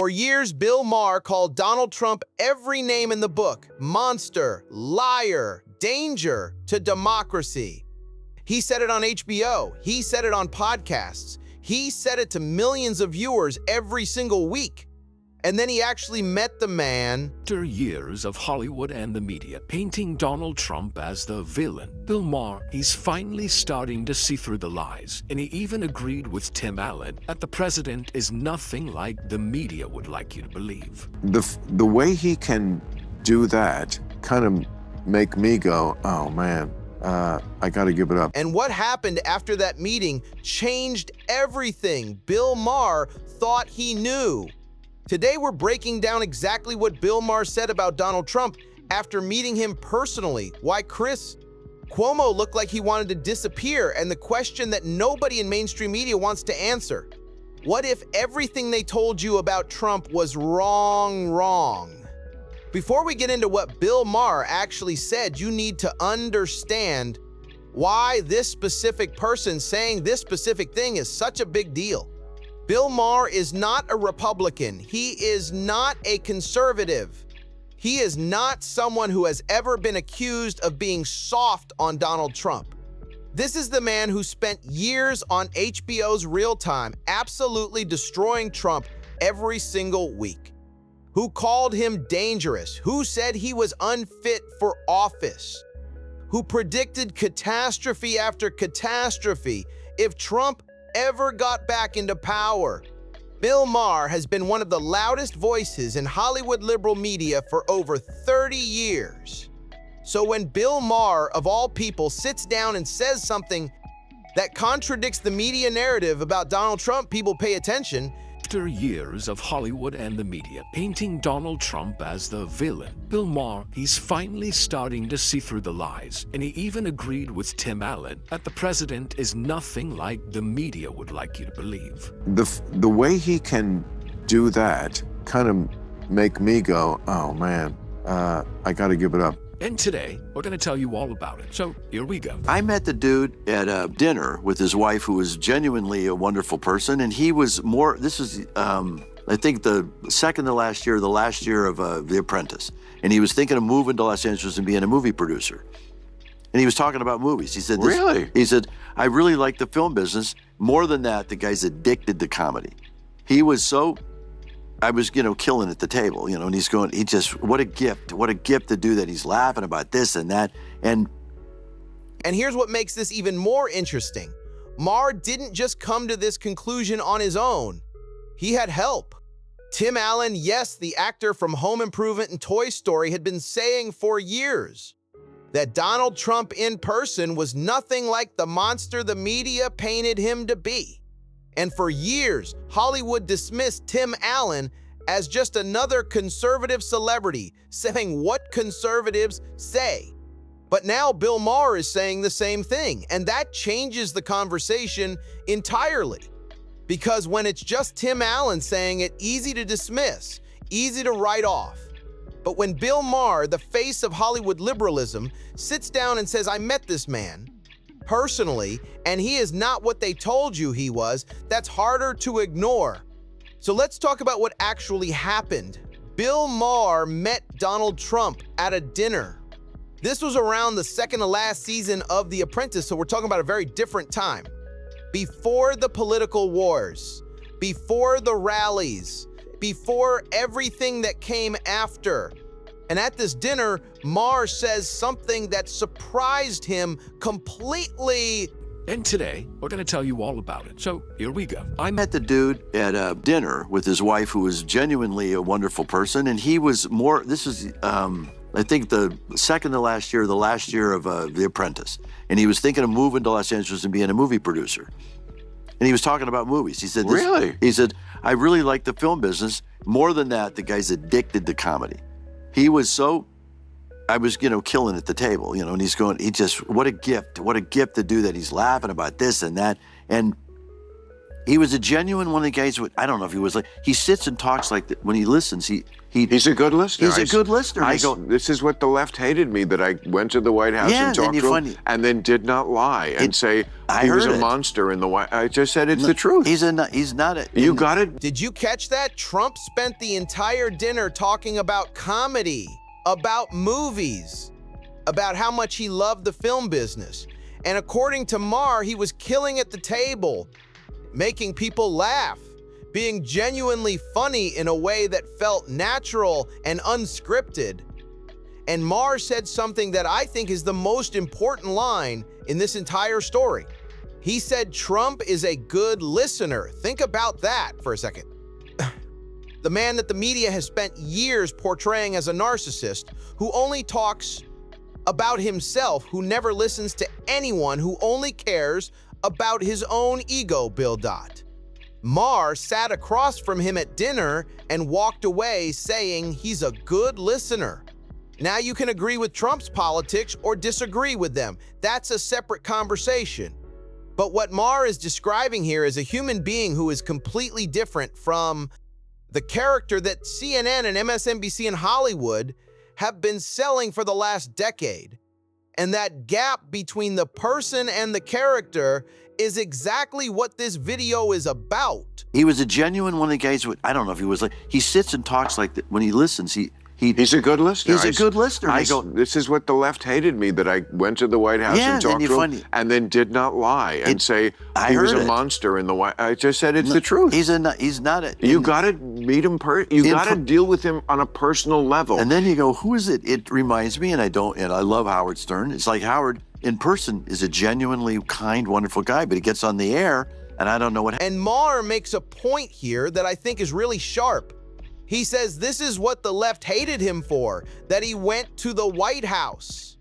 For years, Bill Maher called Donald Trump every name in the book: monster, liar, danger to democracy. He said it on HBO. He said it on podcasts. He said it to millions of viewers every single week. And then he actually met the man. After years of Hollywood and the media painting Donald Trump as the villain, Bill Maher, he's finally starting to see through the lies. And he even agreed with Tim Allen that the president is nothing like the media would like you to believe. The way he can do that kind of make me go, oh man, I gotta give it up. And what happened after that meeting changed everything Bill Maher thought he knew. Today, we're breaking down exactly what Bill Maher said about Donald Trump after meeting him personally. Why Cuomo looked like he wanted to disappear, and the question that nobody in mainstream media wants to answer. What if everything they told you about Trump was wrong? Before we get into what Bill Maher actually said, you need to understand why this specific person saying this specific thing is such a big deal. Bill Maher is not a Republican. He is not a conservative. He is not someone who has ever been accused of being soft on Donald Trump. This is the man who spent years on HBO's Real Time absolutely destroying Trump every single week, who called him dangerous, who said he was unfit for office, who predicted catastrophe after catastrophe if Trump ever got back into power. Bill Maher has been one of the loudest voices in Hollywood liberal media for over 30 years. So when Bill Maher, of all people, sits down and says something that contradicts the media narrative about Donald Trump, people pay attention. After years of Hollywood and the media painting Donald Trump as the villain, Bill Maher, he's finally starting to see through the lies. And he even agreed with Tim Allen that the president is nothing like the media would like you to believe. The way he can do that kind of make me go, oh man, I gotta give it up. And today, we're going to tell you all about it. So here we go. I met the dude at a dinner with his wife, who was genuinely a wonderful person. And he was more, this was, I think, the second to last year, the last year of The Apprentice. And he was thinking of moving to Los Angeles and being a movie producer. And he was talking about movies. He said, Really? He said, I really like the film business. More than that, the guy's addicted to comedy. He was so... I was, killing at the table, and he's going, what a gift to do that. He's laughing about this and that. And here's what makes this even more interesting. Maher didn't just come to this conclusion on his own. He had help. Tim Allen, yes, the actor from Home Improvement and Toy Story, had been saying for years that Donald Trump in person was nothing like the monster the media painted him to be. And for years, Hollywood dismissed Tim Allen as just another conservative celebrity, saying what conservatives say. But now Bill Maher is saying the same thing, and that changes the conversation entirely. Because when it's just Tim Allen saying it, easy to dismiss, easy to write off. But when Bill Maher, the face of Hollywood liberalism, sits down and says, I met this man personally, and he is not what they told you he was, that's harder to ignore. So let's talk about what actually happened. Bill Maher met Donald Trump at a dinner. This was around the second to last season of The Apprentice, so we're talking about a very different time. Before the political wars, before the rallies, before everything that came after. And at this dinner, Maher says something that surprised him completely. And today, we're going to tell you all about it. So here we go. I met the dude at a dinner with his wife, who was genuinely a wonderful person. And he was more, this was, I think, the second to last year, the last year of The Apprentice. And he was thinking of moving to Los Angeles and being a movie producer. And he was talking about movies. He said, Really? He said, I really like the film business. More than that, the guy's addicted to comedy. He was so, I was, killing at the table, and he's going, what a gift to do that. He's laughing about this and that. And He was a genuine one of the guys. I don't know if he was like, he sits and talks like that. When he listens, he's a good listener. He's a good listener. I go, this is what the left hated me, that I went to the White House and talked to him and then did not lie and say he was a monster in the White House. I just said it's the truth. He's not a. You got it? Did you catch that? Trump spent the entire dinner talking about comedy, about movies, about how much he loved the film business. And according to Maher, he was killing at the table, making people laugh, being genuinely funny in a way that felt natural and unscripted. And Maher said something that I think is the most important line in this entire story. He said Trump is a good listener. Think about that for a second. The man that the media has spent years portraying as a narcissist who only talks about himself, who never listens to anyone, who only cares about his own ego, Bill Dot. Maher sat across from him at dinner and walked away saying he's a good listener. Now you can agree with Trump's politics or disagree with them. That's a separate conversation. But what Maher is describing here is a human being who is completely different from the character that CNN and MSNBC and Hollywood have been selling for the last decade. And that gap between the person and the character is exactly what this video is about. He was a genuine one of the guys. I don't know if he was like, he sits and talks like that. When he listens, he's a good listener. He's a good listener. I go, this is what the left hated me, that I went to the White House and talked to him and then did not lie and say he was a monster in the White House. I just said it's the truth. He's not a. You got to meet him. You got to deal with him on a personal level. And then you go, who is it? It reminds me, and I love Howard Stern. It's like Howard in person is a genuinely kind, wonderful guy, but he gets on the air and I don't know what. And Maher makes a point here that I think is really sharp. He says this is what the left hated him for, that he went to the White House,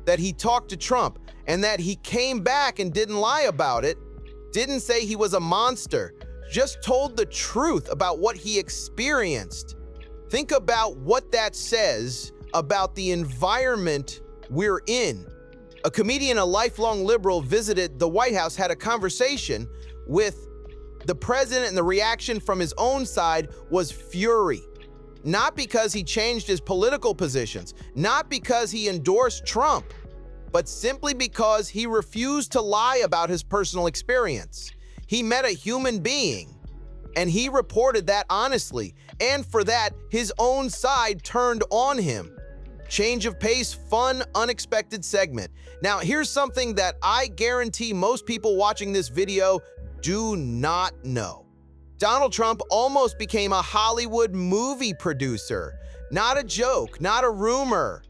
that he talked to Trump, and that he came back and didn't lie about it, didn't say he was a monster, just told the truth about what he experienced. Think about what that says about the environment we're in. A comedian, a lifelong liberal, visited the White House, had a conversation with the president, and the reaction from his own side was fury. Not because he changed his political positions, not because he endorsed Trump, but simply because he refused to lie about his personal experience. He met a human being, and he reported that honestly, and for that, his own side turned on him. Change of pace, fun, unexpected segment. Now, here's something that I guarantee most people watching this video do not know. Donald Trump almost became a Hollywood movie producer. Not a joke, not a rumor.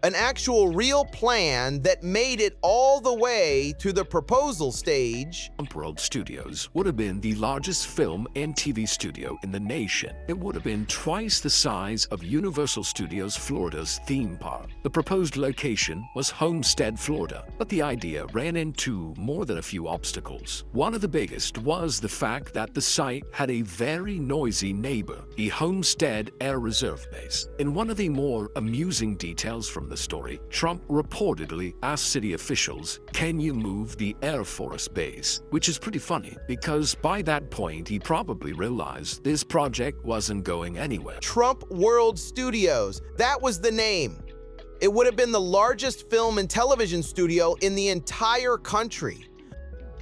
An actual real plan that made it all the way to the proposal stage. Trump World Studios would have been the largest film and TV studio in the nation. It would have been twice the size of Universal Studios Florida's theme park. The proposed location was Homestead, Florida, but the idea ran into more than a few obstacles. One of the biggest was the fact that the site had a very noisy neighbor, the Homestead Air Reserve Base. In one of the more amusing details from the story, Trump reportedly asked city officials, "Can you move the Air Force Base?" Which is pretty funny, because by that point he probably realized this project wasn't going anywhere. Trump World Studios, that was the name. It would have been the largest film and television studio in the entire country.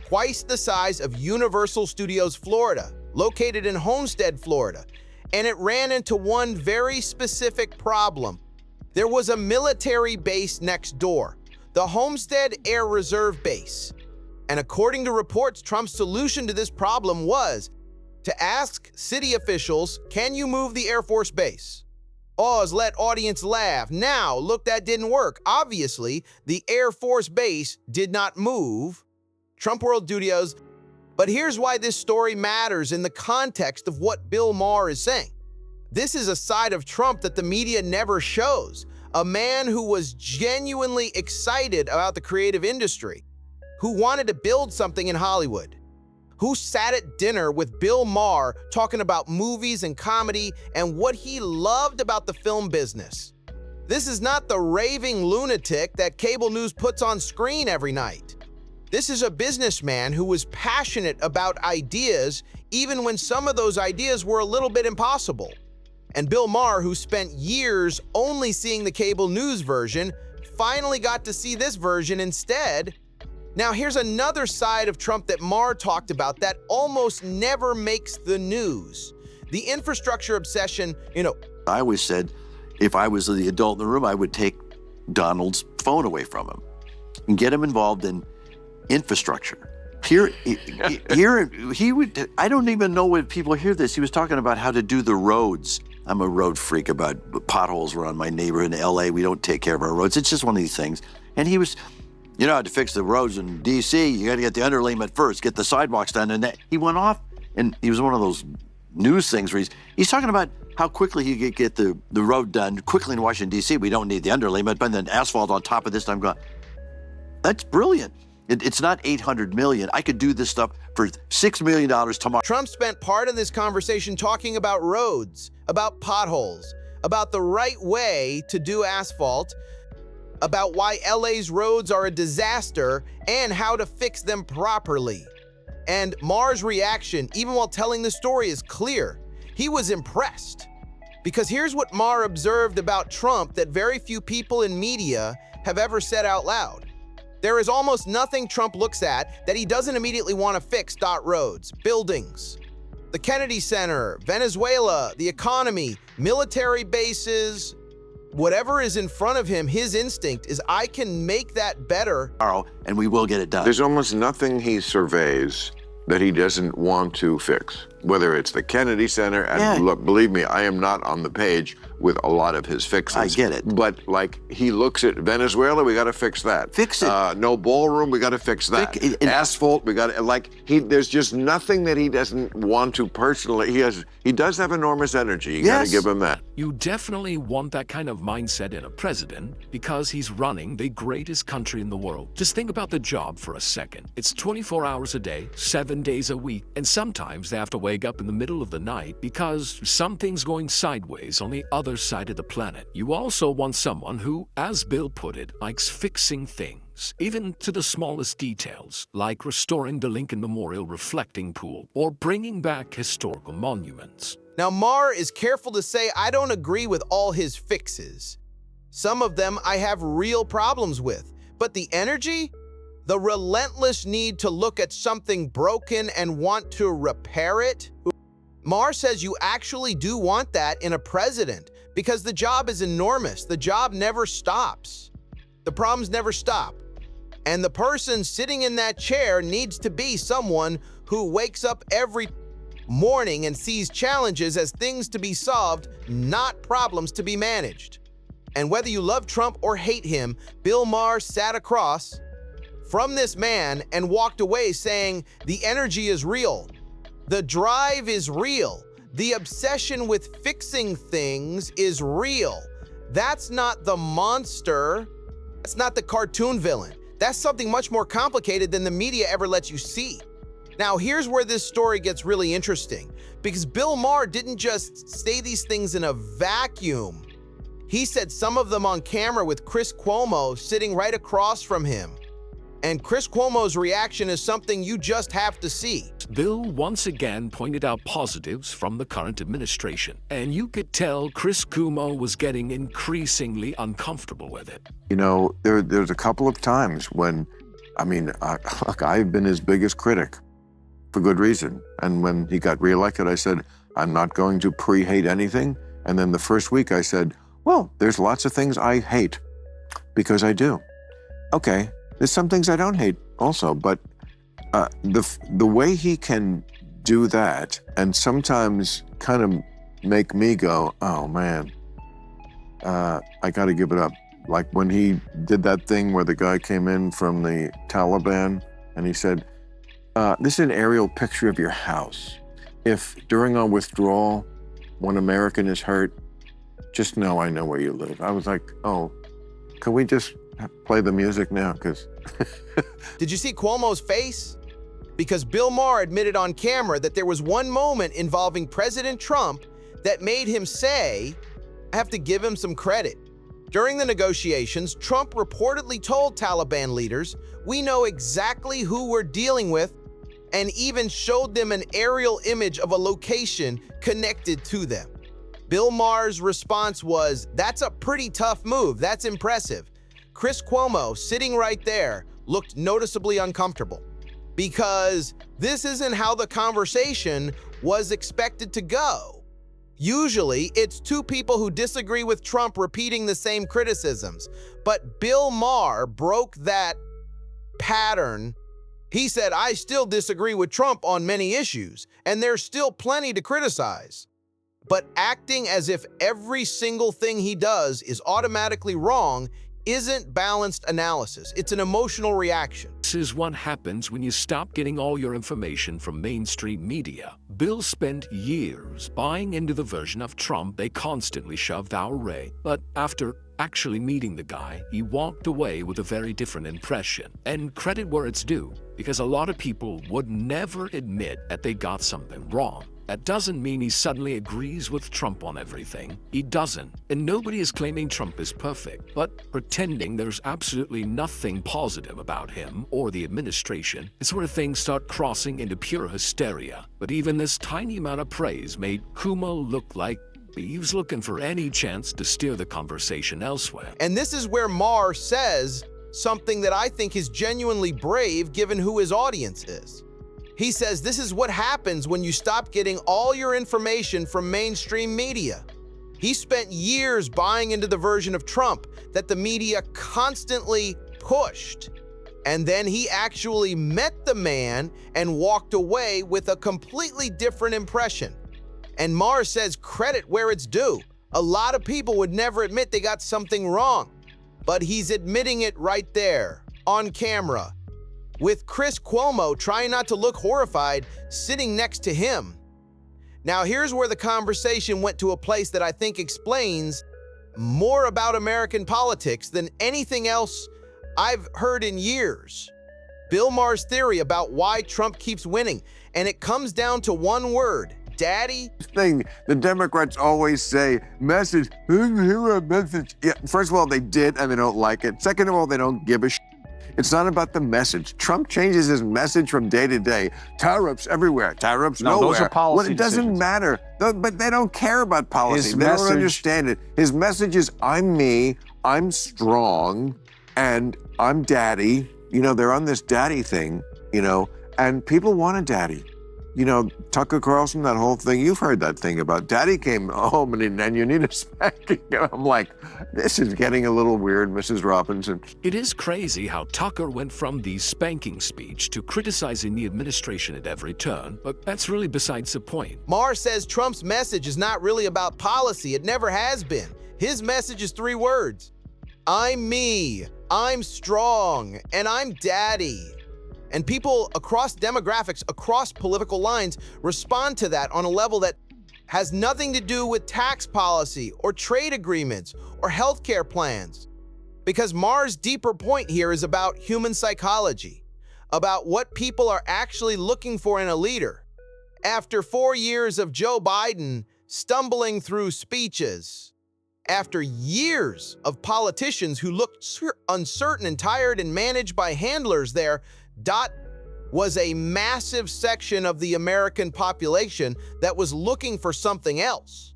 Twice the size of Universal Studios Florida, located in Homestead, Florida. And it ran into one very specific problem. There was a military base next door, the Homestead Air Reserve Base. And according to reports, Trump's solution to this problem was to ask city officials, "Can you move the Air Force Base?" Oz let audience laugh. Now, look, that didn't work. Obviously, the Air Force Base did not move. Trump World Studios. But here's why this story matters in the context of what Bill Maher is saying. This is a side of Trump that the media never shows. A man who was genuinely excited about the creative industry, who wanted to build something in Hollywood, who sat at dinner with Bill Maher talking about movies and comedy and what he loved about the film business. This is not the raving lunatic that cable news puts on screen every night. This is a businessman who was passionate about ideas, even when some of those ideas were a little bit impossible. And Bill Maher, who spent years only seeing the cable news version, finally got to see this version instead. Now, here's another side of Trump that Maher talked about that almost never makes the news. The infrastructure obsession, I always said, if I was the adult in the room, I would take Donald's phone away from him and get him involved in infrastructure. Here, he would, I don't even know if people hear this. He was talking about how to do the roads. I'm a road freak about potholes around my neighborhood in LA. We don't take care of our roads. It's just one of these things. And he was, to fix the roads in DC, you got to get the underlayment first, get the sidewalks done. And he went off, and he was one of those news things where he's talking about how quickly he could get the road done quickly in Washington, D.C. We don't need the underlayment, but then asphalt on top of this. I'm going, that's brilliant. It's not $800 million. I could do this stuff for $6 million tomorrow. Trump spent part of this conversation talking about roads, about potholes, about the right way to do asphalt, about why LA's roads are a disaster, and how to fix them properly. And Maher's reaction, even while telling the story, is clear. He was impressed. Because here's what Maher observed about Trump that very few people in media have ever said out loud. There is almost nothing Trump looks at that he doesn't immediately want to fix. Roads, buildings, the Kennedy Center, Venezuela, the economy, military bases, whatever is in front of him, his instinct is, I can make that better. And we will get it done. There's almost nothing he surveys that he doesn't want to fix, whether it's the Kennedy Center, and look, believe me, I am not on the page with a lot of his fixes. I get it. But he looks at Venezuela, we got to fix that. Fix it. No ballroom, we got to fix that. Asphalt, we got to, there's just nothing that he doesn't want to personally. He does have enormous energy. You got to give him that. You definitely want that kind of mindset in a president because he's running the greatest country in the world. Just think about the job for a second. It's 24 hours a day, 7 days a week, and sometimes they have to wake up in the middle of the night because something's going sideways on the other side of the planet. You also want someone who, as Bill put it, likes fixing things, even to the smallest details, like restoring the Lincoln Memorial reflecting pool or bringing back historical monuments. Now, Maher is careful to say, I don't agree with all his fixes. Some of them I have real problems with, but the energy, the relentless need to look at something broken and want to repair it. Maher says you actually do want that in a president because the job is enormous. The job never stops. The problems never stop. And the person sitting in that chair needs to be someone who wakes up every morning and sees challenges as things to be solved, not problems to be managed. And whether you love Trump or hate him, Bill Maher sat across from this man and walked away saying, the energy is real. The drive is real. The obsession with fixing things is real. That's not the monster. That's not the cartoon villain. That's something much more complicated than the media ever lets you see. Now, here's where this story gets really interesting, because Bill Maher didn't just say these things in a vacuum. He said some of them on camera with Chris Cuomo sitting right across from him. And Chris Cuomo's reaction is something you just have to see. Bill once again pointed out positives from the current administration, and you could tell Chris Cuomo was getting increasingly uncomfortable with it. There's a couple of times when, look, I've been his biggest critic for good reason. And when he got reelected, I said, I'm not going to pre-hate anything. And then the first week I said, well, there's lots of things I hate because I do. Okay. There's some things I don't hate also, but the way he can do that and sometimes kind of make me go, oh man, I got to give it up. Like when he did that thing where the guy came in from the Taliban and he said, this is an aerial picture of your house. If during our withdrawal, one American is hurt, just know I know where you live. I was like, oh, can we just play the music now? Because Did you see Cuomo's face? Because Bill Maher admitted on camera that there was one moment involving President Trump that made him say, I have to give him some credit. During the negotiations, Trump reportedly told Taliban leaders, "We know exactly who we're dealing with," and even showed them an aerial image of a location connected to them. Bill Maher's response was, "That's a pretty tough move. That's impressive." Chris Cuomo, sitting right there, looked noticeably uncomfortable because this isn't how the conversation was expected to go. Usually, it's two people who disagree with Trump repeating the same criticisms, but Bill Maher broke that pattern. He said, "I still disagree with Trump on many issues, and there's still plenty to criticize." But acting as if every single thing he does is automatically wrong isn't balanced analysis. It's an emotional reaction. This is what happens when you stop getting all your information from mainstream media. Bill spent years buying into the version of Trump they constantly shoved our way. But after actually meeting the guy, he walked away with a very different impression. And credit where it's due, because a lot of people would never admit that they got something wrong. That doesn't mean he suddenly agrees with Trump on everything. He doesn't. And nobody is claiming Trump is perfect, but pretending there's absolutely nothing positive about him or the administration is where things start crossing into pure hysteria. But even this tiny amount of praise made Cuomo look like he was looking for any chance to steer the conversation elsewhere. And this is where Maher says something that I think is genuinely brave given who his audience is. He says this is what happens when you stop getting all your information from mainstream media. He spent years buying into the version of Trump that the media constantly pushed. And then he actually met the man and walked away with a completely different impression. And Maher says credit where it's due. A lot of people would never admit they got something wrong, but he's admitting it right there on camera, with Chris Cuomo trying not to look horrified sitting next to him. Now here's where the conversation went to a place that I think explains more about American politics than anything else I've heard in years. Bill Maher's theory about why Trump keeps winning, and it comes down to one word: daddy. The Democrats always say, message, message. Yeah, first of all, they did and they don't like it. Second of all, they don't give a shit. It's not about the message. Trump changes his message from day to day. Tariffs everywhere, tariffs nowhere. Those are policy Well, it doesn't decisions. matter. But they don't care about policy. His They message- don't understand it. His message is, I'm me, I'm strong, and I'm daddy. You know, they're on this daddy thing, you know, and people want a daddy. You know, Tucker Carlson, that whole thing, you've heard that thing about daddy came home and you need a spanking. I'm like, this is getting a little weird, Mrs. Robinson. It is crazy how Tucker went from the spanking speech to criticizing the administration at every turn, but that's really besides the point. Maher says Trump's message is not really about policy. It never has been. His message is 3 words: I'm me, I'm strong, and I'm daddy. And people across demographics, across political lines, respond to that on a level that has nothing to do with tax policy or trade agreements or healthcare plans. Because Maher's deeper point here is about human psychology, about what people are actually looking for in a leader. After 4 years of Joe Biden stumbling through speeches, after years of politicians who looked uncertain and tired and managed by handlers there, was a massive section of the American population that was looking for something else.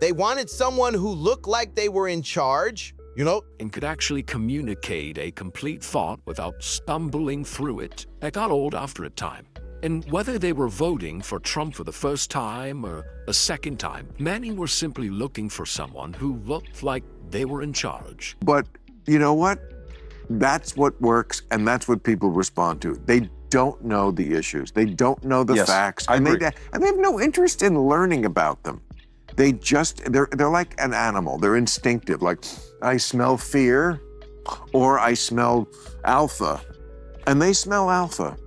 They wanted someone who looked like they were in charge, you know, and could actually communicate a complete thought without stumbling through it. That got old after a time. And whether they were voting for Trump for the first time or a second time, many were simply looking for someone who looked like they were in charge. But you know what? That's what works, and that's what people respond to. They don't know the issues. They don't know the Yes, facts. I and agree. they have no interest in learning about them. They're like an animal. They're instinctive. Like, I smell fear, or I smell alpha. And they smell alpha.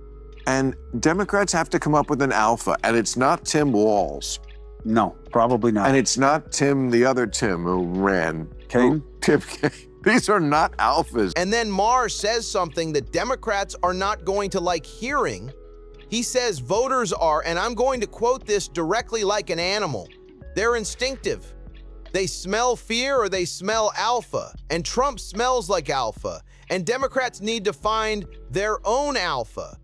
And Democrats have to come up with an alpha, and it's not Tim Walz. No, probably not. And it's not the other Tim who ran. Kaine? Tim Kaine. These are not alphas. And then Maher says something that Democrats are not going to like hearing. He says voters are, and I'm going to quote this directly, like an animal. They're instinctive. They smell fear or they smell alpha, and Trump smells like alpha, and Democrats need to find their own alpha.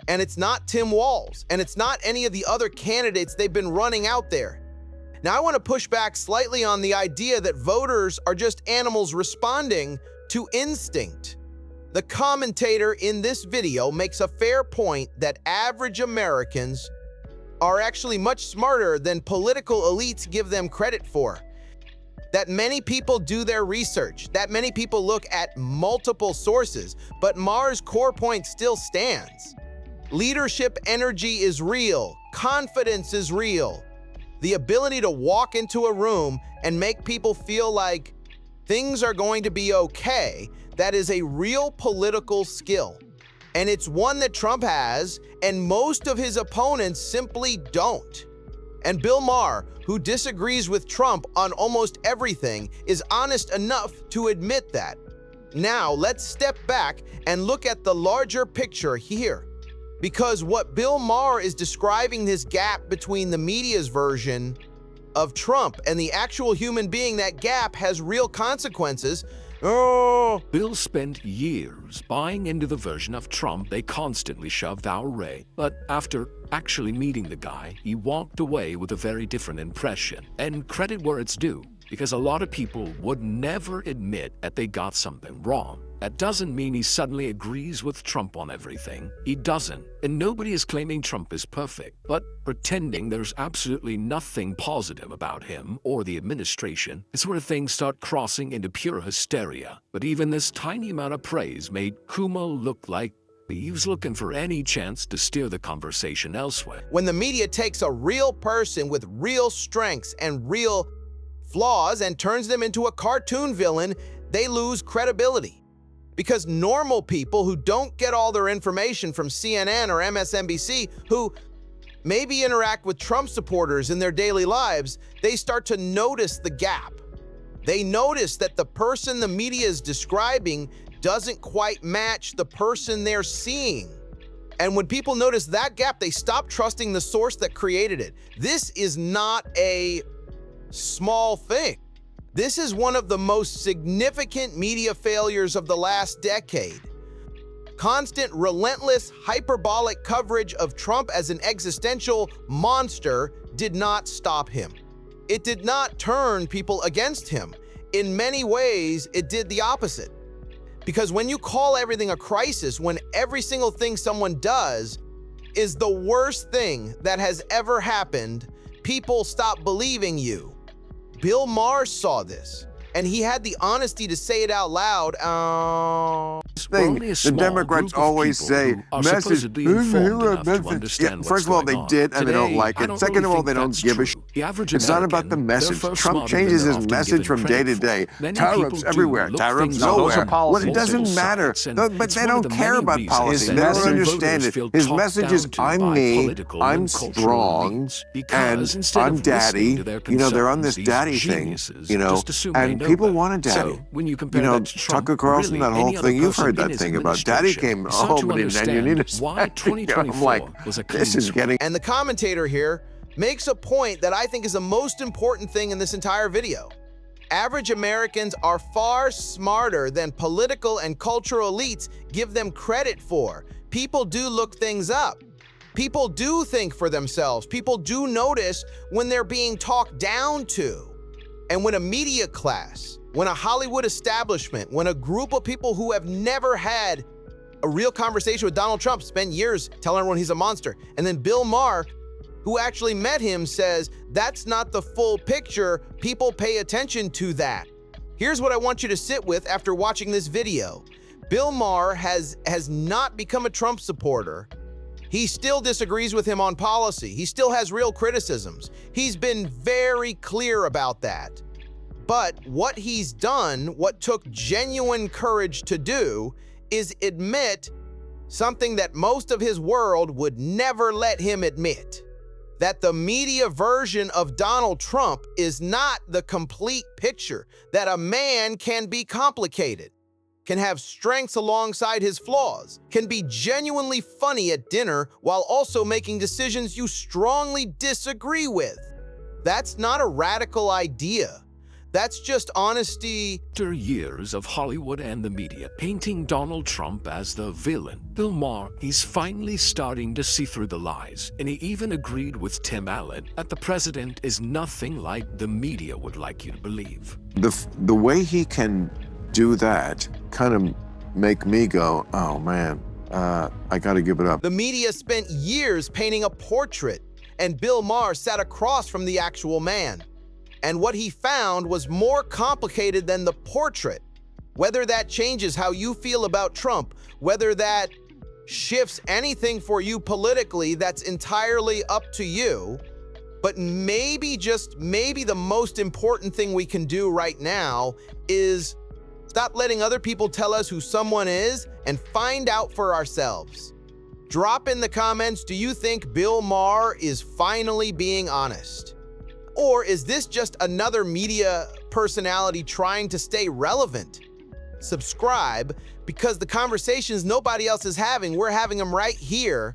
And it's not Tim Walz, and it's not any of the other candidates they've been running out there. Now, I want to push back slightly on the idea that voters are just animals responding to instinct. The commentator in this video makes a fair point that average Americans are actually much smarter than political elites give them credit for. That many people do their research, that many people look at multiple sources, but Maher's core point still stands. Leadership energy is real, confidence is real. The ability to walk into a room and make people feel like things are going to be okay, that is a real political skill. And it's one that Trump has, and most of his opponents simply don't. And Bill Maher, who disagrees with Trump on almost everything, is honest enough to admit that. Now, let's step back and look at the larger picture here. Because what Bill Maher is describing, this gap between the media's version of Trump and the actual human being, that gap has real consequences. Bill spent years buying into the version of Trump they constantly shoved our way. But after actually meeting the guy, he walked away with a very different impression. And credit where it's due, because a lot of people would never admit that they got something wrong. That doesn't mean he suddenly agrees with Trump on everything. He doesn't. And nobody is claiming Trump is perfect, but pretending there's absolutely nothing positive about him or the administration is where things start crossing into pure hysteria. But even this tiny amount of praise made Cuomo look like he was looking for any chance to steer the conversation elsewhere. When the media takes a real person with real strengths and real flaws and turns them into a cartoon villain, they lose credibility. Because normal people who don't get all their information from CNN or MSNBC, who maybe interact with Trump supporters in their daily lives, they start to notice the gap. They notice that the person the media is describing doesn't quite match the person they're seeing. And when people notice that gap, they stop trusting the source that created it. This is not a small thing. This is one of the most significant media failures of the last decade. Constant, relentless, hyperbolic coverage of Trump as an existential monster did not stop him. It did not turn people against him. In many ways, it did the opposite. Because when you call everything a crisis, when every single thing someone does is the worst thing that has ever happened, people stop believing you. Bill Maher saw this, and he had the honesty to say it out loud. The Democrats always say, message. First of all, they did, and they don't like it. Second of all, they don't give a shit. It's not about the message. Trump changes his message from day to day. Tariffs everywhere, tariffs nowhere. Well, it doesn't matter. But they don't care about policy. They don't understand it. His message is, I'm me, I'm strong, and I'm daddy. You know, they're on this daddy thing, you know, and people want a daddy. You know, Tucker Carlson, that whole thing, you've heard that thing about daddy came home and then you need to why 2024 I'm like, was a this is getting... And the commentator here makes a point that I think is the most important thing in this entire video. Average Americans are far smarter than political and cultural elites give them credit for. People do look things up. People do think for themselves. People do notice when they're being talked down to. And when a media class, when a Hollywood establishment, when a group of people who have never had a real conversation with Donald Trump spend years telling everyone he's a monster, and then Bill Maher, who actually met him, says that's not the full picture, people pay attention to that. Here's what I want you to sit with after watching this video. Bill Maher has not become a Trump supporter. He still disagrees with him on policy. He still has real criticisms. He's been very clear about that. But what he's done, what took genuine courage to do, is admit something that most of his world would never let him admit. That the media version of Donald Trump is not the complete picture. That a man can be complicated, can have strengths alongside his flaws, can be genuinely funny at dinner while also making decisions you strongly disagree with. That's not a radical idea. That's just honesty. After years of Hollywood and the media painting Donald Trump as the villain, Bill Maher, he's finally starting to see through the lies, and he even agreed with Tim Allen that the president is nothing like the media would like you to believe. The way he can do that kind of make me go, oh man, I got to give it up. The media spent years painting a portrait, and Bill Maher sat across from the actual man. And what he found was more complicated than the portrait. Whether that changes how you feel about Trump, whether that shifts anything for you politically, that's entirely up to you. But maybe, just maybe, the most important thing we can do right now is stop letting other people tell us who someone is and find out for ourselves. Drop in the comments, do you think Bill Maher is finally being honest? Or is this just another media personality trying to stay relevant? Subscribe, because the conversations nobody else is having, we're having them right here